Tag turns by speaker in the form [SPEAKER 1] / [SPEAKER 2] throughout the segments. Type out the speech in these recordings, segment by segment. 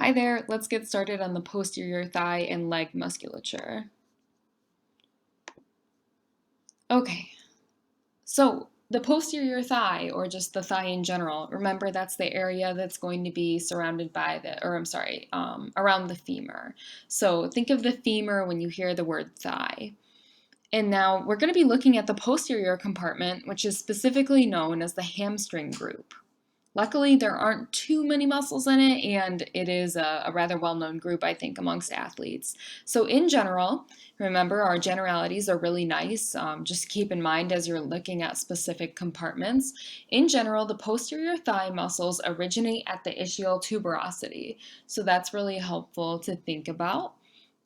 [SPEAKER 1] Hi there, let's get started on the posterior thigh and leg musculature. Okay, so the posterior thigh, or just the thigh in general, remember that's the area that's going to be surrounded by around the femur. So think of the femur when you hear the word thigh. And now we're going to be looking at the posterior compartment, which is specifically known as the hamstring group. Luckily, there aren't too many muscles in it, and it is a rather well-known group, I think, amongst athletes. So in general, remember our generalities are really nice. Just keep in mind as you're looking at specific compartments. In general, the posterior thigh muscles originate at the ischial tuberosity. So that's really helpful to think about.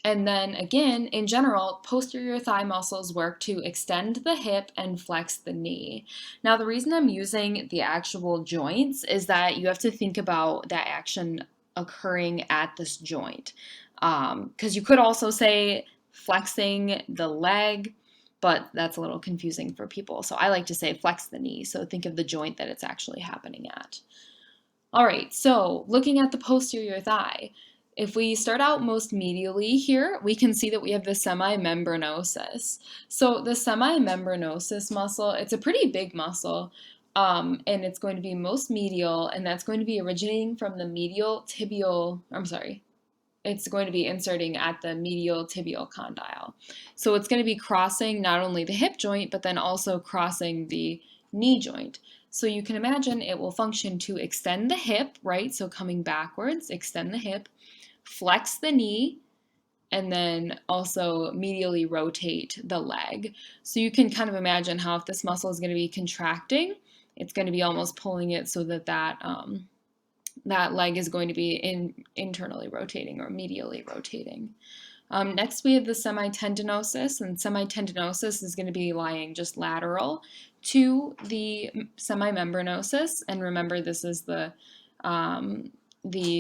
[SPEAKER 1] And then again, in general, posterior thigh muscles work to extend the hip and flex the knee. Now, the reason I'm using the actual joints is that you have to think about that action occurring at this joint. Because you could also say flexing the leg, but that's a little confusing for people. So I like to say flex the knee. So think of the joint that it's actually happening at. All right, so looking at the posterior thigh, if we start out most medially here, we can see that we have the semimembranosus. So the semimembranosus muscle, it's a pretty big muscle, and it's going to be most medial, and that's going to be originating from the it's going to be inserting at the medial tibial condyle. So it's going to be crossing not only the hip joint, but then also crossing the knee joint. So you can imagine it will function to extend the hip, right? So coming backwards, extend the hip, flex the knee, and then also medially rotate the leg. So you can kind of imagine how if this muscle is going to be contracting, it's going to be almost pulling it so that that leg is going to be internally rotating or medially rotating. Next, we have the semitendinosus, and semitendinosus is going to be lying just lateral to the semimembranosus. And remember, this is the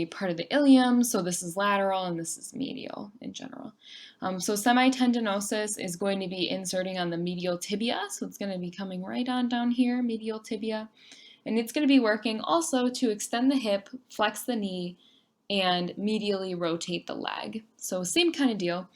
[SPEAKER 1] part of the ilium, so this is lateral and this is medial in general. So semitendinosus is going to be inserting on the medial tibia, so it's going to be coming right on down here, medial tibia. And it's going to be working also to extend the hip, flex the knee, and medially rotate the leg. So same kind of deal.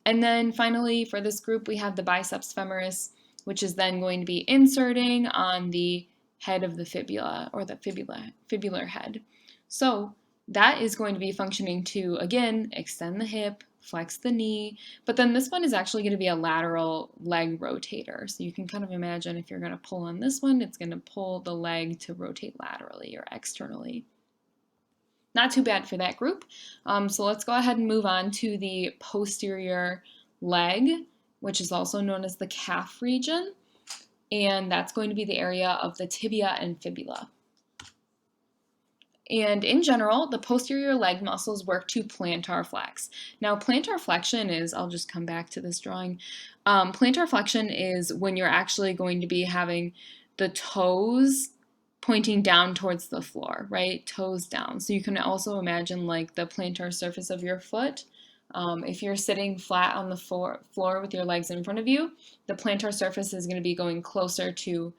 [SPEAKER 1] And then finally, for this group, we have the biceps femoris, which is then going to be inserting on the head of the fibula, or the fibular head. So that is going to be functioning to, again, extend the hip, flex the knee, but then this one is actually going to be a lateral leg rotator. So you can kind of imagine if you're going to pull on this one, it's going to pull the leg to rotate laterally or externally. Not too bad for that group. So let's go ahead and move on to the posterior leg, which is also known as the calf region, and that's going to be the area of the tibia and fibula. And in general, the posterior leg muscles work to plantar flex. Now, plantar flexion is, I'll just come back to this drawing. Plantar flexion is when you're actually going to be having the toes pointing down towards the floor, right? Toes down. So you can also imagine like the plantar surface of your foot. If you're sitting flat on the floor with your legs in front of you, the plantar surface is going to be going closer to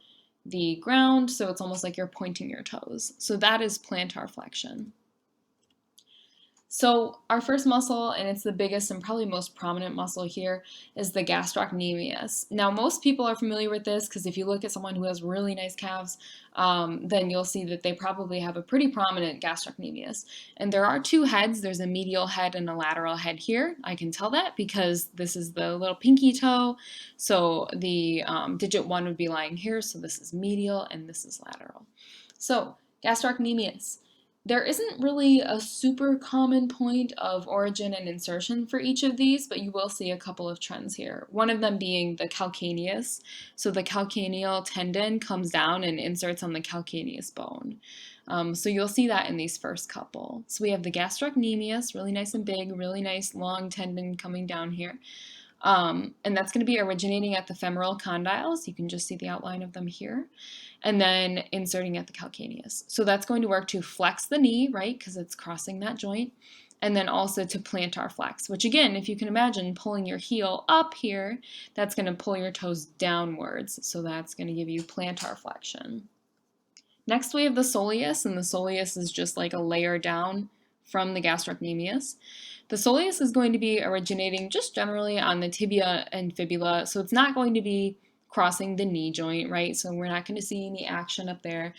[SPEAKER 1] the ground, so it's almost like you're pointing your toes. So that is plantar flexion. So our first muscle, and it's the biggest and probably most prominent muscle here, is the gastrocnemius. Now, most people are familiar with this because if you look at someone who has really nice calves, then you'll see that they probably have a pretty prominent gastrocnemius. And there are two heads. There's a medial head and a lateral head here. I can tell that because this is the little pinky toe. So the digit 1 would be lying here. So this is medial and this is lateral. So gastrocnemius. There isn't really a super common point of origin and insertion for each of these, but you will see a couple of trends here. One of them being the calcaneus. So the calcaneal tendon comes down and inserts on the calcaneus bone. So you'll see that in these first couple. So we have the gastrocnemius, really nice and big, really nice long tendon coming down here. And that's going to be originating at the femoral condyles. You can just see the outline of them here. And then inserting at the calcaneus. So that's going to work to flex the knee, right, because it's crossing that joint, and then also to plantar flex, which again, if you can imagine pulling your heel up here, that's going to pull your toes downwards. So that's going to give you plantar flexion. Next, we have the soleus, and the soleus is just like a layer down from the gastrocnemius. The soleus is going to be originating just generally on the tibia and fibula, so it's not going to be crossing the knee joint, right? So we're not going to see any action up there.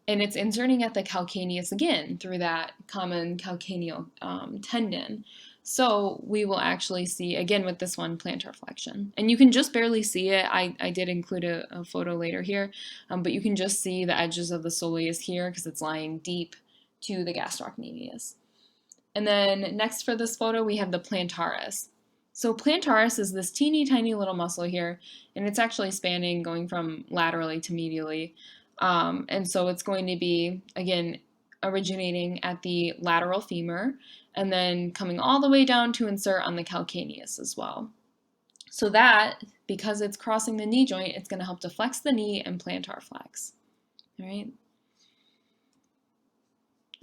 [SPEAKER 1] And it's inserting at the calcaneus again through that common calcaneal tendon. So we will actually see, again with this one, plantar flexion. And you can just barely see it. I did include a photo later here, but you can just see the edges of the soleus here because it's lying deep to the gastrocnemius. And then next for this photo, we have the plantaris. So plantaris is this teeny tiny little muscle here, and it's actually spanning going from laterally to medially. And so it's going to be, again, originating at the lateral femur and then coming all the way down to insert on the calcaneus as well. So that, because it's crossing the knee joint, it's going to help to flex the knee and plantar flex. All right.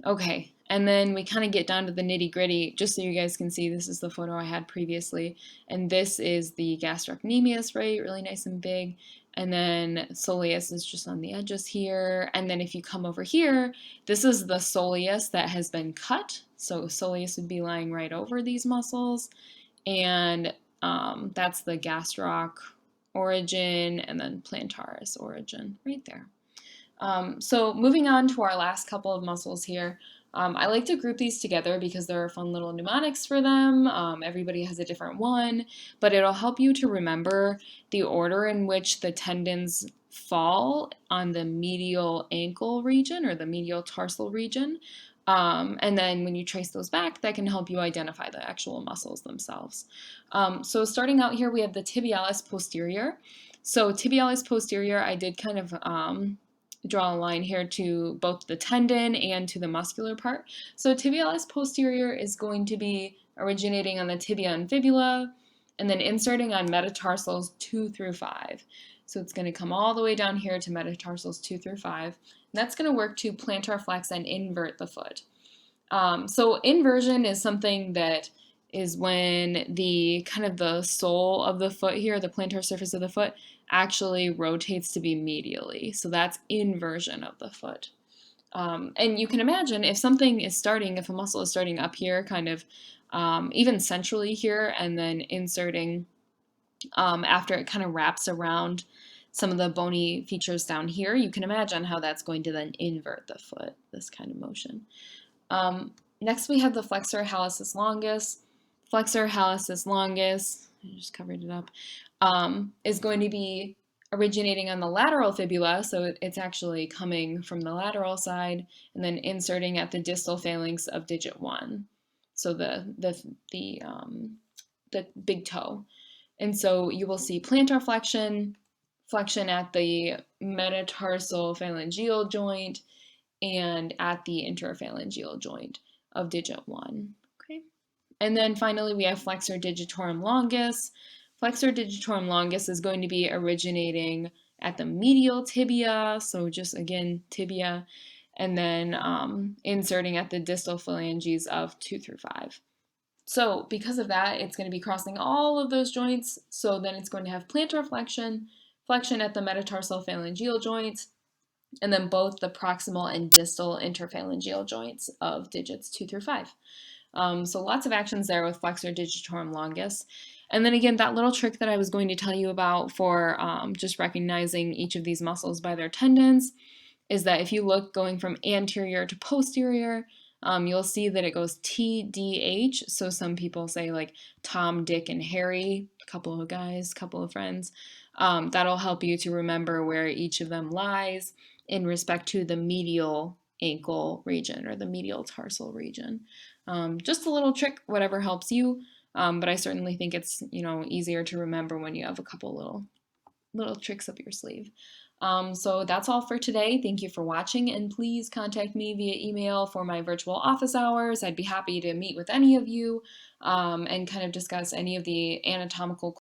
[SPEAKER 1] Okay, and then we kind of get down to the nitty gritty, just so you guys can see. This is the photo I had previously, and this is the gastrocnemius, right? Really nice and big. And then soleus is just on the edges here. And then if you come over here, this is the soleus that has been cut. So soleus would be lying right over these muscles. And that's the gastroc origin and then plantaris origin right there. So moving on to our last couple of muscles here, I like to group these together because there are fun little mnemonics for them. Everybody has a different one, but it'll help you to remember the order in which the tendons fall on the medial ankle region or the medial tarsal region. And then when you trace those back, that can help you identify the actual muscles themselves. So starting out here, we have the tibialis posterior. So tibialis posterior, I did kind of draw a line here to both the tendon and to the muscular part. So tibialis posterior is going to be originating on the tibia and fibula and then inserting on metatarsals 2 through 5. So it's going to come all the way down here to metatarsals 2 through 5. And that's going to work to plantar flex and invert the foot. So inversion is something that is when the kind of the sole of the foot here, the plantar surface of the foot, actually rotates to be medially. So that's inversion of the foot. And you can imagine if something is starting, if a muscle is starting up here, kind of even centrally here, and then inserting after it kind of wraps around some of the bony features down here, you can imagine how that's going to then invert the foot, this kind of motion. Next we have the flexor hallucis longus. Flexor hallucis longus, I just covered it up, is going to be originating on the lateral fibula, so it's actually coming from the lateral side and then inserting at the distal phalanx of digit 1, so the big toe. And so you will see plantar flexion at the metatarsal phalangeal joint and at the interphalangeal joint of digit 1. Okay. And then finally we have flexor digitorum longus. Flexor digitorum longus is going to be originating at the medial tibia, so just again tibia, and then inserting at the distal phalanges of 2 through 5. So because of that, it's going to be crossing all of those joints, so then it's going to have plantar flexion at the metatarsal phalangeal joints, and then both the proximal and distal interphalangeal joints of digits 2 through 5. So lots of actions there with flexor digitorum longus. And then again, that little trick that I was going to tell you about for just recognizing each of these muscles by their tendons is that if you look going from anterior to posterior, you'll see that it goes TDH. So some people say like Tom, Dick, and Harry, a couple of guys, couple of friends. That'll help you to remember where each of them lies in respect to the medial ankle region or the medial tarsal region. Just a little trick, whatever helps you. But I certainly think it's, easier to remember when you have a couple little tricks up your sleeve. So that's all for today. Thank you for watching, and please contact me via email for my virtual office hours. I'd be happy to meet with any of you and kind of discuss any of the anatomical